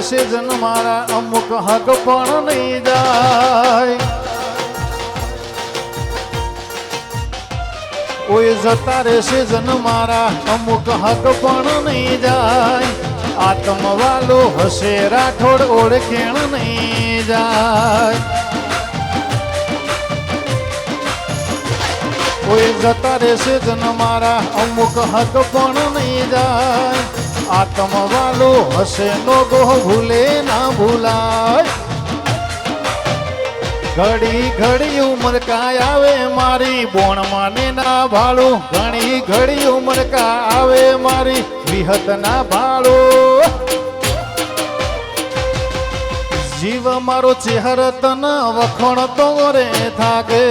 રહેશે જન મારા અમુક હક પણ નહીં જાય ઓય જતા રહેશે જન મારા અમુક હક પણ નહીં જાય આત્મવાલો હશે રાઠોડ ઓળખેણ નહીં જાય ઓય જતા રહેશે જન મારા અમુક હક પણ નહીં જાય આત્મવાલો હશે નો ગોહ ભૂલે ના ભૂલાય ઘડી ઘડી ઉમર કાય આવે મારી બોણ માને ના ભાળું ઘણી ઘડી ઉમર કા આવે મારી વિહત ના ભાળો જીવ મારો ચહેર તન વખણ તો રે થાકે